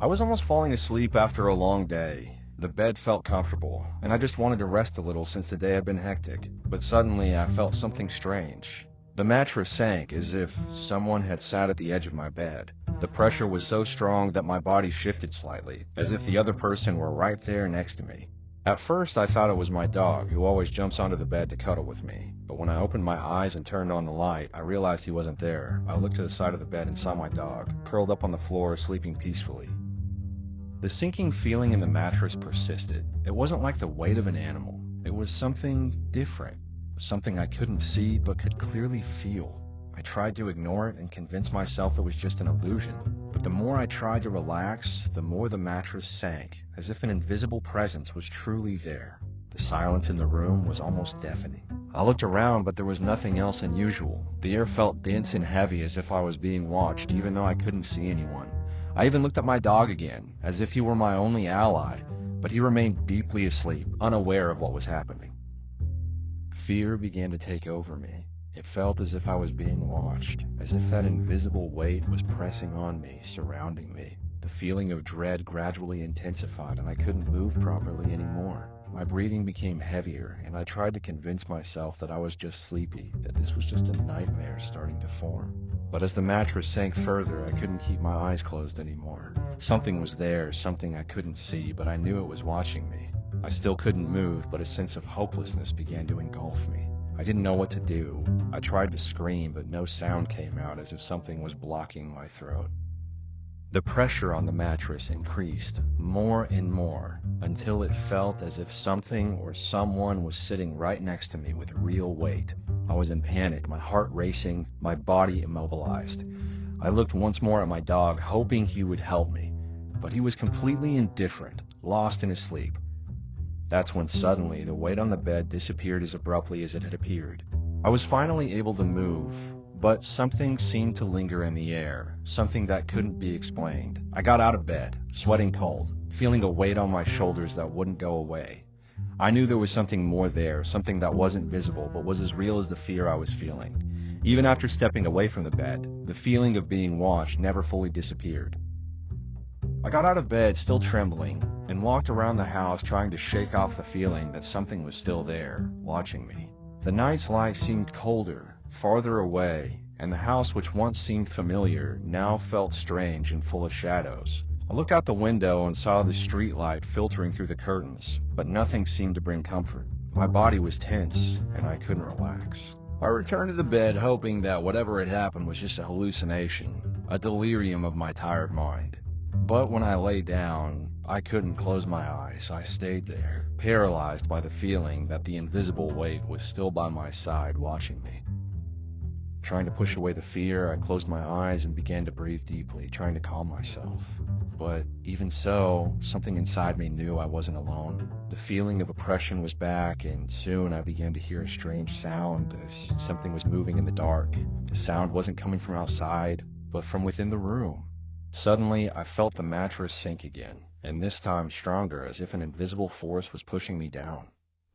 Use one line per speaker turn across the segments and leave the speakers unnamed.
I was almost falling asleep after a long day. The bed felt comfortable, and I just wanted to rest a little since the day had been hectic. But suddenly I felt something strange. The mattress sank as if someone had sat at the edge of my bed. The pressure was so strong that my body shifted slightly, as if the other person were right there next to me. At first I thought it was my dog, who always jumps onto the bed to cuddle with me. But when I opened my eyes and turned on the light, I realized he wasn't there. I looked to the side of the bed and saw my dog, curled up on the floor, sleeping peacefully. The sinking feeling in the mattress persisted. It wasn't like the weight of an animal. It was something different, something I couldn't see but could clearly feel. I tried to ignore it and convince myself it was just an illusion. But the more I tried to relax, the more the mattress sank, as if an invisible presence was truly there. The silence in the room was almost deafening. I looked around, but there was nothing else unusual. The air felt dense and heavy, as if I was being watched, even though I couldn't see anyone. I even looked at my dog again, as if he were my only ally, but he remained deeply asleep, unaware of what was happening. Fear began to take over me. It felt as if I was being watched, as if that invisible weight was pressing on me, surrounding me. The feeling of dread gradually intensified, and I couldn't move properly anymore. My breathing became heavier, and I tried to convince myself that I was just sleepy, that this was just a nightmare starting to form. But as the mattress sank further, I couldn't keep my eyes closed anymore. Something was there, something I couldn't see, but I knew it was watching me. I still couldn't move, but a sense of hopelessness began to engulf me. I didn't know what to do. I tried to scream, but no sound came out, as if something was blocking my throat. The pressure on the mattress increased more and more, until it felt as if something or someone was sitting right next to me with real weight. I was in panic, my heart racing, my body immobilized. I looked once more at my dog, hoping he would help me, but he was completely indifferent, lost in his sleep. That's when suddenly the weight on the bed disappeared as abruptly as it had appeared. I was finally able to move, but something seemed to linger in the air, something that couldn't be explained. I got out of bed, sweating cold, feeling a weight on my shoulders that wouldn't go away. I knew there was something more there, something that wasn't visible but was as real as the fear I was feeling. Even after stepping away from the bed, the feeling of being watched never fully disappeared. I got out of bed, still trembling, and walked around the house trying to shake off the feeling that something was still there, watching me. The night's light seemed colder, farther away, and the house, which once seemed familiar, now felt strange and full of shadows. I looked out the window and saw the street light filtering through the curtains, but nothing seemed to bring comfort. My body was tense, and I couldn't relax. I returned to the bed, hoping that whatever had happened was just a hallucination, a delirium of my tired mind. But when I lay down, I couldn't close my eyes. I stayed there, paralyzed by the feeling that the invisible weight was still by my side, watching me. Trying to push away the fear, I closed my eyes and began to breathe deeply, trying to calm myself. But even so, something inside me knew I wasn't alone. The feeling of oppression was back, and soon I began to hear a strange sound as something was moving in the dark. The sound wasn't coming from outside, but from within the room. Suddenly, I felt the mattress sink again, and this time stronger, as if an invisible force was pushing me down.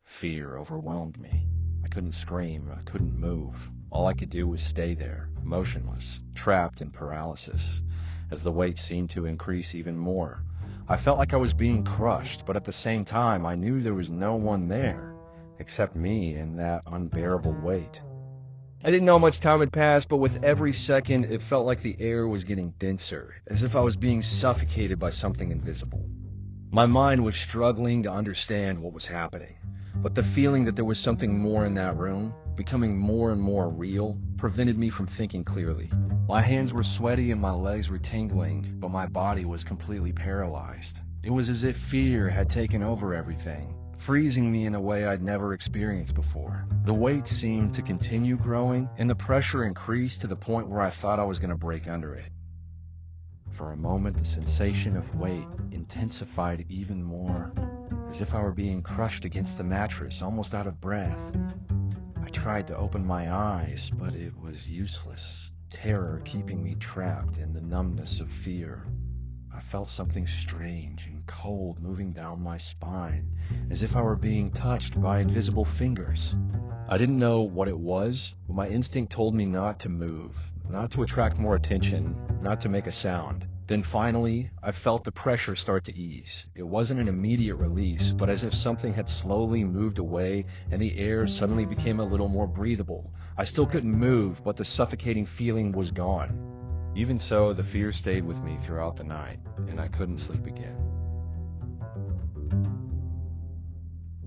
Fear overwhelmed me. I couldn't scream, I couldn't move. All I could do was stay there, motionless, trapped in paralysis, as the weight seemed to increase even more. I felt like I was being crushed, but at the same time, I knew there was no one there, except me and that unbearable weight. I didn't know how much time had passed, but with every second, it felt like the air was getting denser, as if I was being suffocated by something invisible. My mind was struggling to understand what was happening, but the feeling that there was something more in that room, becoming more and more real, prevented me from thinking clearly. My hands were sweaty and my legs were tingling, but my body was completely paralyzed. It was as if fear had taken over everything, freezing me in a way I'd never experienced before. The weight seemed to continue growing, and the pressure increased to the point where I thought I was going to break under it. For a moment, the sensation of weight intensified even more, as if I were being crushed against the mattress, almost out of breath. I tried to open my eyes, but it was useless. Terror keeping me trapped in the numbness of fear. I felt something strange and cold moving down my spine, as if I were being touched by invisible fingers. I didn't know what it was, but my instinct told me not to move, not to attract more attention, not to make a sound. Then finally, I felt the pressure start to ease. It wasn't an immediate release, but as if something had slowly moved away and the air suddenly became a little more breathable. I still couldn't move, but the suffocating feeling was gone. Even so, the fear stayed with me throughout the night, and I couldn't sleep again.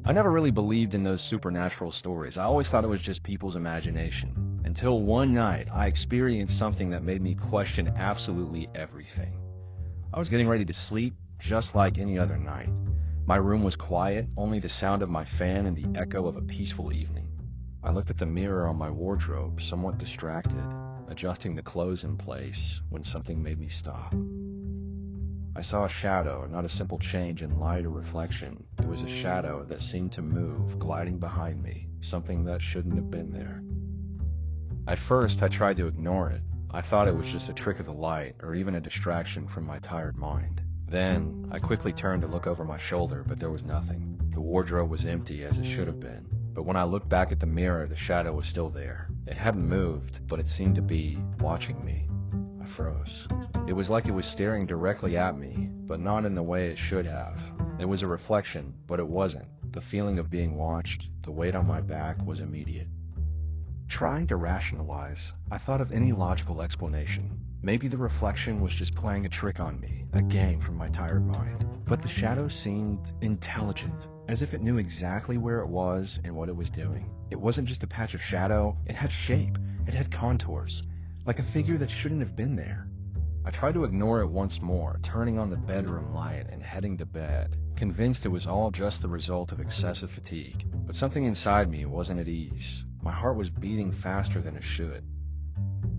I never really believed in those supernatural stories. I always thought it was just people's imagination. Until one night, I experienced something that made me question absolutely everything. I was getting ready to sleep, just like any other night. My room was quiet, only the sound of my fan and the echo of a peaceful evening. I looked at the mirror on my wardrobe, somewhat distracted, adjusting the clothes in place, when something made me stop. I saw a shadow, not a simple change in light or reflection. It was a shadow that seemed to move, gliding behind me, something that shouldn't have been there. At first, I tried to ignore it. I thought it was just a trick of the light, or even a distraction from my tired mind. Then, I quickly turned to look over my shoulder, but there was nothing. The wardrobe was empty, as it should have been. But when I looked back at the mirror, the shadow was still there. It hadn't moved, but it seemed to be watching me. I froze. It was like it was staring directly at me, but not in the way it should have. It was a reflection, but it wasn't. The feeling of being watched, the weight on my back, was immediate. Trying to rationalize, I thought of any logical explanation. Maybe the reflection was just playing a trick on me, a game from my tired mind. But the shadow seemed intelligent, as if it knew exactly where it was and what it was doing. It wasn't just a patch of shadow, it had shape, it had contours, like a figure that shouldn't have been there. I tried to ignore it once more, turning on the bedroom light and heading to bed, convinced it was all just the result of excessive fatigue. But something inside me wasn't at ease. My heart was beating faster than it should.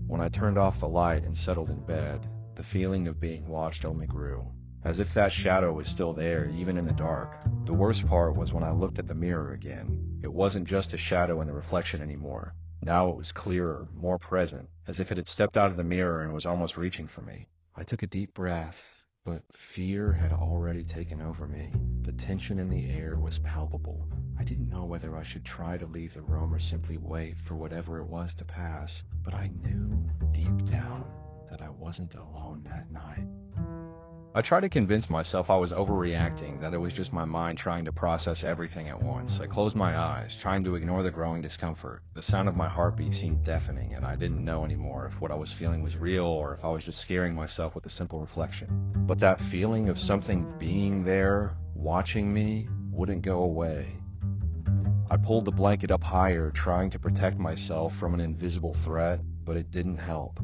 When I turned off the light and settled in bed, the feeling of being watched only grew, as if that shadow was still there, even in the dark. The worst part was when I looked at the mirror again. It wasn't just a shadow in the reflection anymore. Now it was clearer, more present, as if it had stepped out of the mirror and was almost reaching for me. I took a deep breath, but fear had already taken over me. The tension in the air was palpable. I didn't know whether I should try to leave the room or simply wait for whatever it was to pass, but I knew deep down that I wasn't alone that night. I tried to convince myself I was overreacting, that it was just my mind trying to process everything at once. I closed my eyes, trying to ignore the growing discomfort. The sound of my heartbeat seemed deafening, and I didn't know anymore if what I was feeling was real or if I was just scaring myself with a simple reflection. But that feeling of something being there, watching me, wouldn't go away. I pulled the blanket up higher, trying to protect myself from an invisible threat, but it didn't help.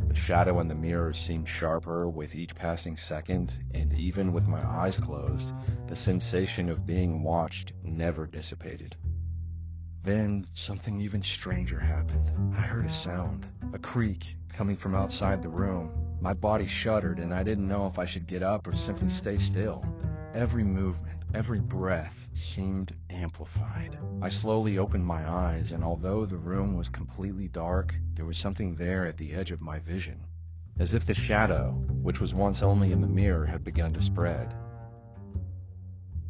The shadow in the mirror seemed sharper with each passing second, and even with my eyes closed, the sensation of being watched never dissipated. Then something even stranger happened. I heard a sound, a creak, coming from outside the room. My body shuddered, and I didn't know if I should get up or simply stay still. Every movement, every breath seemed amplified. I slowly opened my eyes, and although the room was completely dark, there was something there at the edge of my vision, as if the shadow, which was once only in the mirror, had begun to spread.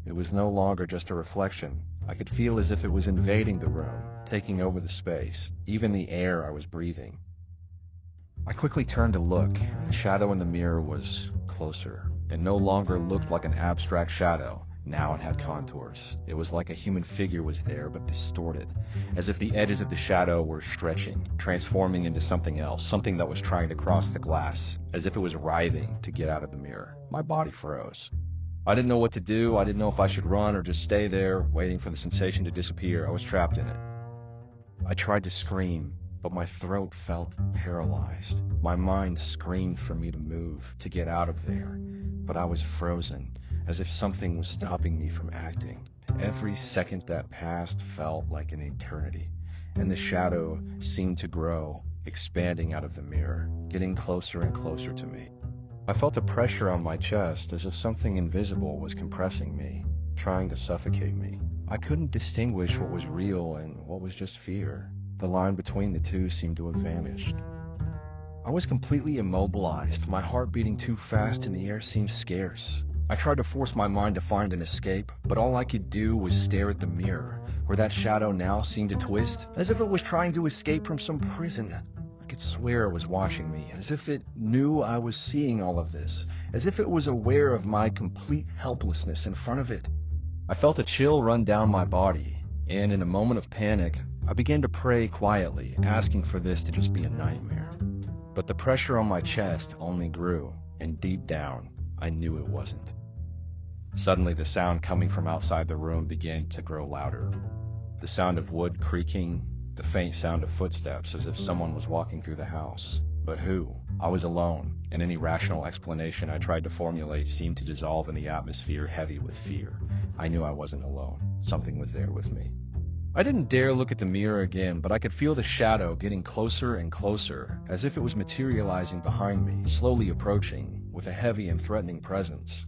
It was no longer just a reflection. I could feel as if it was invading the room, taking over the space, even the air I was breathing. I quickly turned to look. The shadow in the mirror was closer. It no longer looked like an abstract shadow. Now it had contours. It was like a human figure was there, but distorted, as if the edges of the shadow were stretching, transforming into something else, something that was trying to cross the glass, as if it was writhing to get out of the mirror. My body froze. I didn't know what to do. I didn't know if I should run or just stay there, waiting for the sensation to disappear. I was trapped in it. I tried to scream, but my throat felt paralyzed. My mind screamed for me to move, to get out of there, but I was frozen, as if something was stopping me from acting. Every second that passed felt like an eternity, and the shadow seemed to grow, expanding out of the mirror, getting closer and closer to me. I felt a pressure on my chest, as if something invisible was compressing me, trying to suffocate me. I couldn't distinguish what was real and what was just fear. The line between the two seemed to have vanished. I was completely immobilized, my heart beating too fast and the air seemed scarce. I tried to force my mind to find an escape, but all I could do was stare at the mirror, where that shadow now seemed to twist, as if it was trying to escape from some prison. I could swear it was watching me, as if it knew I was seeing all of this, as if it was aware of my complete helplessness in front of it. I felt a chill run down my body, and in a moment of panic, I began to pray quietly, asking for this to just be a nightmare. But the pressure on my chest only grew, and deep down, I knew it wasn't. Suddenly, the sound coming from outside the room began to grow louder. The sound of wood creaking, the faint sound of footsteps as if someone was walking through the house. But who? I was alone, and any rational explanation I tried to formulate seemed to dissolve in the atmosphere heavy with fear. I knew I wasn't alone. Something was there with me. I didn't dare look at the mirror again, but I could feel the shadow getting closer and closer, as if it was materializing behind me, slowly approaching, with a heavy and threatening presence.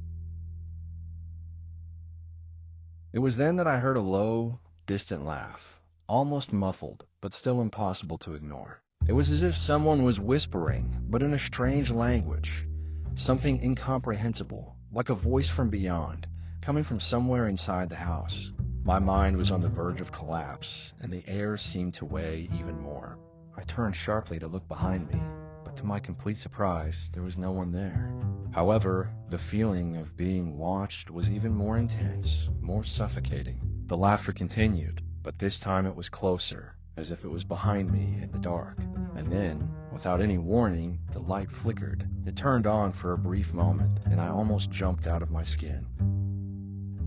It was then that I heard a low, distant laugh, almost muffled, but still impossible to ignore. It was as if someone was whispering, but in a strange language, something incomprehensible, like a voice from beyond, coming from somewhere inside the house. My mind was on the verge of collapse, and the air seemed to weigh even more. I turned sharply to look behind me, but to my complete surprise, there was no one there. However, the feeling of being watched was even more intense, more suffocating. The laughter continued, but this time it was closer, as if it was behind me in the dark. And then, without any warning, the light flickered. It turned on for a brief moment, and I almost jumped out of my skin.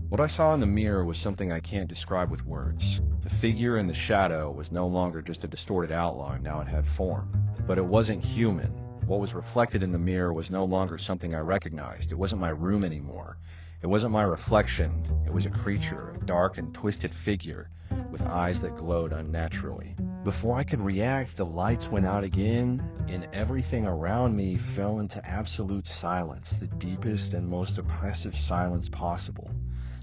What I saw in the mirror was something I can't describe with words. The figure in the shadow was no longer just a distorted outline, now it had form. But it wasn't human. What was reflected in the mirror was no longer something I recognized. It wasn't my room anymore. It wasn't my reflection. It was a creature, a dark and twisted figure, with eyes that glowed unnaturally. Before I could react, the lights went out again, and everything around me fell into absolute silence, the deepest and most oppressive silence possible.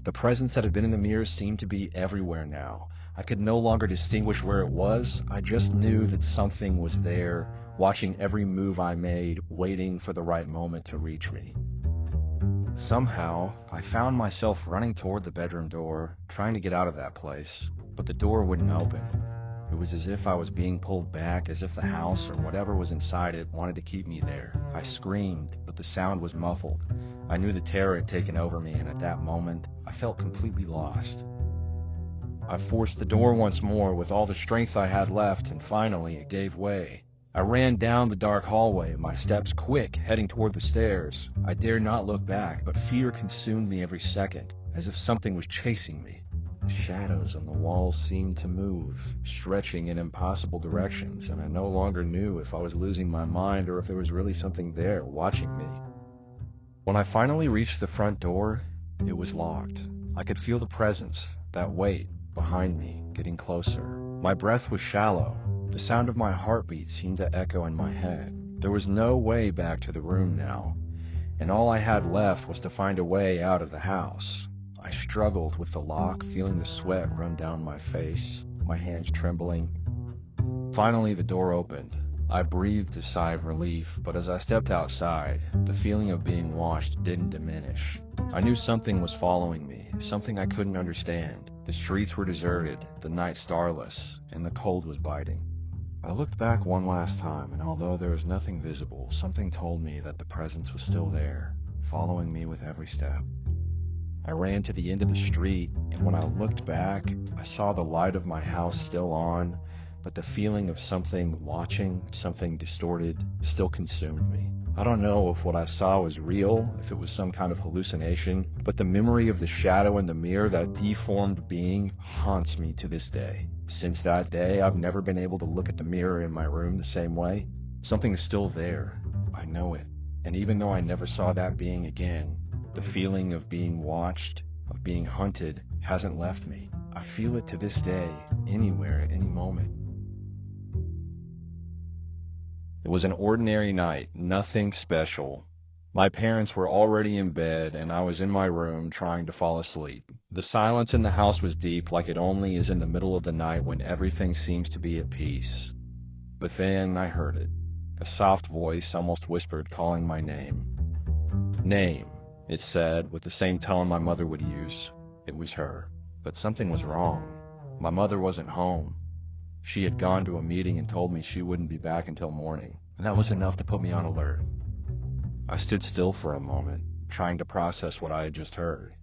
The presence that had been in the mirror seemed to be everywhere now. I could no longer distinguish where it was. I just knew that something was there, watching every move I made, waiting for the right moment to reach me. Somehow, I found myself running toward the bedroom door, trying to get out of that place, but the door wouldn't open. It was as if I was being pulled back, as if the house or whatever was inside it wanted to keep me there. I screamed, but the sound was muffled. I knew the terror had taken over me, and at that moment, I felt completely lost. I forced the door once more with all the strength I had left, and finally it gave way. I ran down the dark hallway, my steps quick, heading toward the stairs. I dared not look back, but fear consumed me every second, as if something was chasing me. The shadows on the walls seemed to move, stretching in impossible directions, and I no longer knew if I was losing my mind or if there was really something there watching me. When I finally reached the front door, it was locked. I could feel the presence, that weight, behind me, getting closer. My breath was shallow. The sound of my heartbeat seemed to echo in my head. There was no way back to the room now, and all I had left was to find a way out of the house. I struggled with the lock, feeling the sweat run down my face, my hands trembling. Finally, the door opened. I breathed a sigh of relief, but as I stepped outside, the feeling of being watched didn't diminish. I knew something was following me, something I couldn't understand. The streets were deserted, the night starless, and the cold was biting. I looked back one last time, and although there was nothing visible, something told me that the presence was still there, following me with every step. I ran to the end of the street, and when I looked back, I saw the light of my house still on, but the feeling of something watching, something distorted, still consumed me. I don't know if what I saw was real, if it was some kind of hallucination, but the memory of the shadow in the mirror, that deformed being, haunts me to this day. Since that day, I've never been able to look at the mirror in my room the same way. Something is still there. I know it. And even though I never saw that being again, the feeling of being watched, of being hunted, hasn't left me. I feel it to this day, anywhere, at any moment. It was an ordinary night, nothing special. My parents were already in bed, and I was in my room trying to fall asleep. The silence in the house was deep, like it only is in the middle of the night when everything seems to be at peace. But then I heard it. A soft voice, almost whispered, calling my name. Name, it said, with the same tone my mother would use. It was her. But something was wrong. My mother wasn't home. She had gone to a meeting and told me she wouldn't be back until morning, and that was enough to put me on alert. I stood still for a moment, trying to process what I had just heard.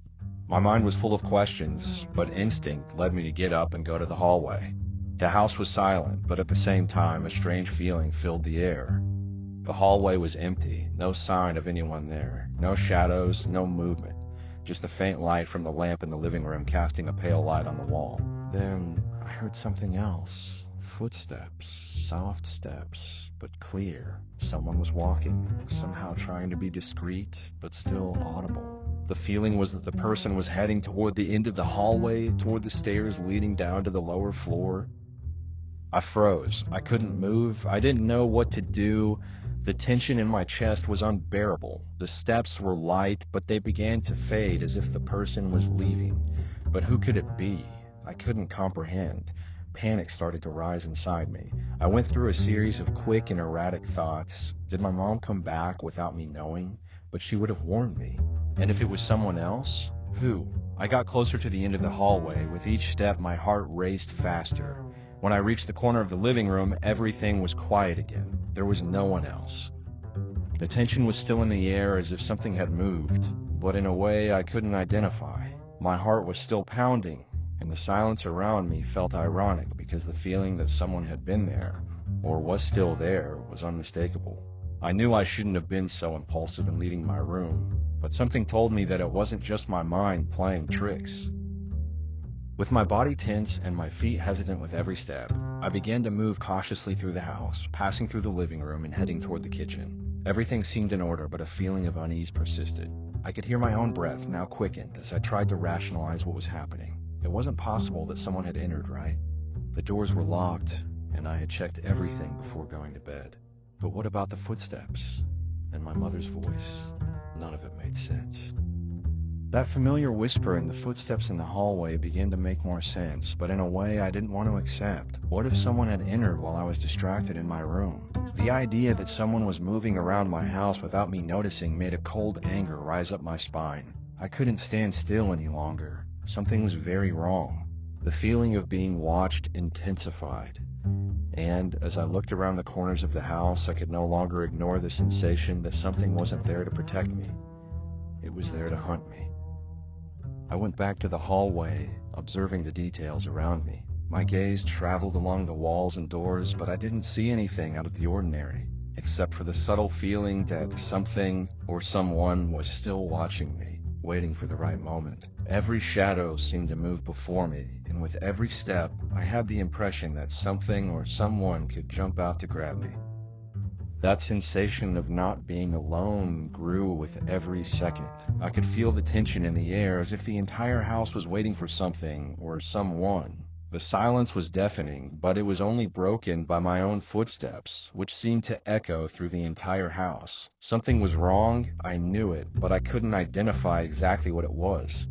My mind was full of questions, but instinct led me to get up and go to the hallway. The house was silent, but at the same time, a strange feeling filled the air. The hallway was empty, no sign of anyone there, no shadows, no movement, just the faint light from the lamp in the living room casting a pale light on the wall. Then I heard something else. Footsteps, soft steps, but clear. Someone was walking, somehow trying to be discreet, but still audible. The feeling was that the person was heading toward the end of the hallway, toward the stairs leading down to the lower floor. I froze. I couldn't move. I didn't know what to do. The tension in my chest was unbearable. The steps were light, but they began to fade as if the person was leaving. But who could it be? I couldn't comprehend. Panic started to rise inside me. I went through a series of quick and erratic thoughts. Did my mom come back without me knowing? But she would have warned me. And if it was someone else? Who? I got closer to the end of the hallway. With each step, my heart raced faster. When I reached the corner of the living room, everything was quiet again. There was no one else. The tension was still in the air as if something had moved, but in a way I couldn't identify. My heart was still pounding, and the silence around me felt ironic because the feeling that someone had been there, or was still there, was unmistakable. I knew I shouldn't have been so impulsive in leaving my room, but something told me that it wasn't just my mind playing tricks. With my body tense and my feet hesitant with every step, I began to move cautiously through the house, passing through the living room and heading toward the kitchen. Everything seemed in order, but a feeling of unease persisted. I could hear my own breath, now quickened, as I tried to rationalize what was happening. It wasn't possible that someone had entered, right? The doors were locked, and I had checked everything before going to bed. But what about the footsteps? And my mother's voice? None of it made sense. That familiar whisper and the footsteps in the hallway began to make more sense, but in a way I didn't want to accept. What if someone had entered while I was distracted in my room? The idea that someone was moving around my house without me noticing made a cold anger rise up my spine. I couldn't stand still any longer. Something was very wrong. The feeling of being watched intensified. And as I looked around the corners of the house, I could no longer ignore the sensation that something wasn't there to protect me. It was there to hunt me. I went back to the hallway, observing the details around me. My gaze traveled along the walls and doors, but I didn't see anything out of the ordinary, except for the subtle feeling that something or someone was still watching me, waiting for the right moment. Every shadow seemed to move before me, and with every step, I had the impression that something or someone could jump out to grab me. That sensation of not being alone grew with every second. I could feel the tension in the air as if the entire house was waiting for something or someone. The silence was deafening, but it was only broken by my own footsteps, which seemed to echo through the entire house. Something was wrong, I knew it, but I couldn't identify exactly what it was.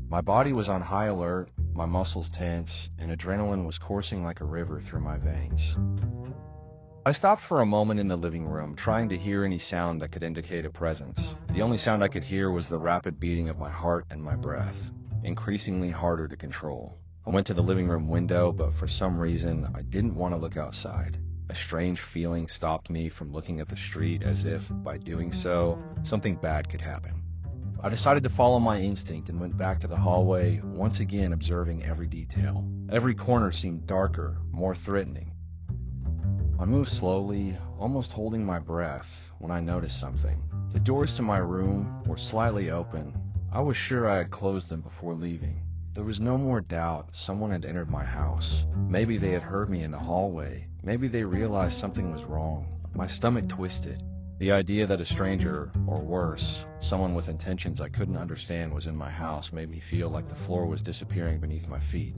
My body was on high alert, my muscles tense, and adrenaline was coursing like a river through my veins. I stopped for a moment in the living room, trying to hear any sound that could indicate a presence. The only sound I could hear was the rapid beating of my heart and my breath, increasingly harder to control. I went to the living room window, but for some reason, I didn't want to look outside. A strange feeling stopped me from looking at the street as if, by doing so, something bad could happen. I decided to follow my instinct and went back to the hallway, once again observing every detail. Every corner seemed darker, more threatening. I moved slowly, almost holding my breath, when I noticed something. The doors to my room were slightly open. I was sure I had closed them before leaving. There was no more doubt someone had entered my house. Maybe they had heard me in the hallway. Maybe they realized something was wrong. My stomach twisted. The idea that a stranger, or worse, someone with intentions I couldn't understand was in my house made me feel like the floor was disappearing beneath my feet.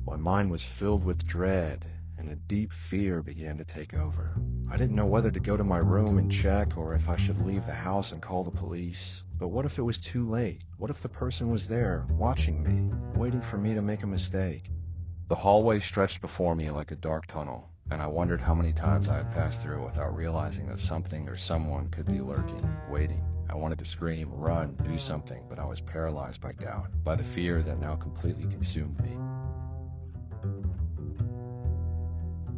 My mind was filled with dread, and a deep fear began to take over. I didn't know whether to go to my room and check or if I should leave the house and call the police. But what if it was too late? What if the person was there, watching me, waiting for me to make a mistake? The hallway stretched before me like a dark tunnel, and I wondered how many times I had passed through without realizing that something or someone could be lurking, waiting. I wanted to scream, run, do something, but I was paralyzed by doubt, by the fear that now completely consumed me.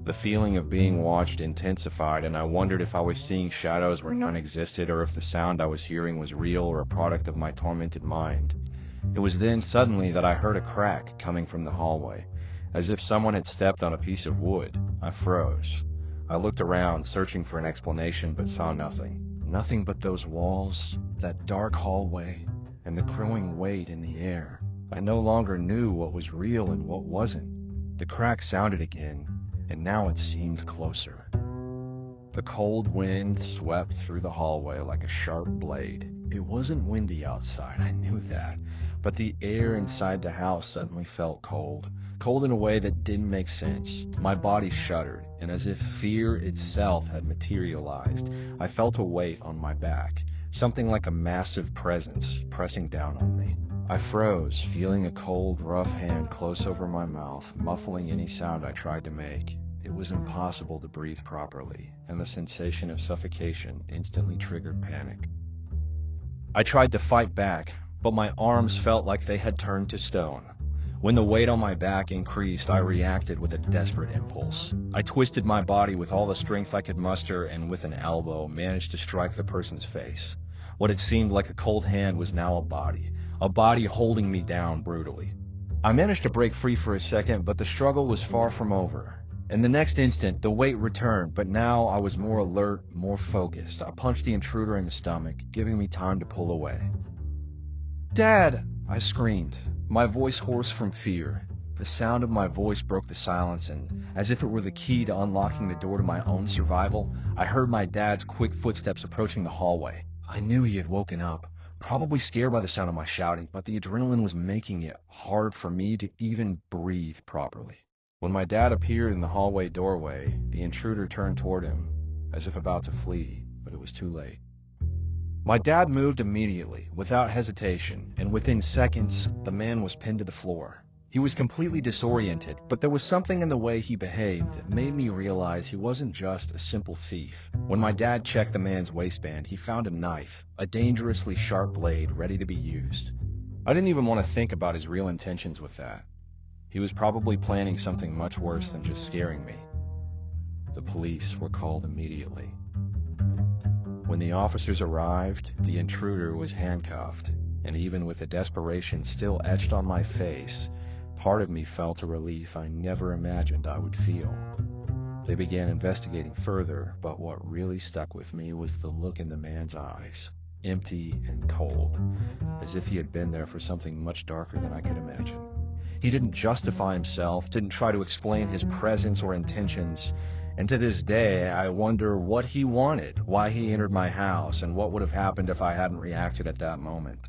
The feeling of being watched intensified, and I wondered if I was seeing shadows where none existed, or if the sound I was hearing was real or a product of my tormented mind. It was then suddenly that I heard a crack coming from the hallway, as if someone had stepped on a piece of wood. I froze. I looked around, searching for an explanation, but saw nothing. Nothing but those walls, that dark hallway, and the growing weight in the air. I no longer knew what was real and what wasn't. The crack sounded again, and now it seemed closer. The cold wind swept through the hallway like a sharp blade. It wasn't windy outside, I knew that, but the air inside the house suddenly felt cold. Cold in a way that didn't make sense. My body shuddered, and as if fear itself had materialized, I felt a weight on my back, something like a massive presence pressing down on me. I froze, feeling a cold, rough hand close over my mouth, muffling any sound I tried to make. It was impossible to breathe properly, and the sensation of suffocation instantly triggered panic. I tried to fight back, but my arms felt like they had turned to stone. When the weight on my back increased, I reacted with a desperate impulse. I twisted my body with all the strength I could muster, and with an elbow managed to strike the person's face. What had seemed like a cold hand was now a body holding me down brutally. I managed to break free for a second, but the struggle was far from over. In the next instant, the weight returned, but now I was more alert, more focused. I punched the intruder in the stomach, giving me time to pull away. "Dad!" I screamed, my voice hoarse from fear. The sound of my voice broke the silence, and as if it were the key to unlocking the door to my own survival, I heard my dad's quick footsteps approaching the hallway. I knew he had woken up, probably scared by the sound of my shouting, but the adrenaline was making it hard for me to even breathe properly. When my dad appeared in the hallway doorway, the intruder turned toward him, as if about to flee, but it was too late. My dad moved immediately, without hesitation, and within seconds, the man was pinned to the floor. He was completely disoriented, but there was something in the way he behaved that made me realize he wasn't just a simple thief. When my dad checked the man's waistband, he found a knife, a dangerously sharp blade ready to be used. I didn't even want to think about his real intentions with that. He was probably planning something much worse than just scaring me. The police were called immediately. When the officers arrived, the intruder was handcuffed, and even with the desperation still etched on my face, part of me felt a relief I never imagined I would feel. They began investigating further, but what really stuck with me was the look in the man's eyes, empty and cold, as if he had been there for something much darker than I could imagine. He didn't justify himself, didn't try to explain his presence or intentions, and to this day I wonder what he wanted, why he entered my house, and what would have happened if I hadn't reacted at that moment.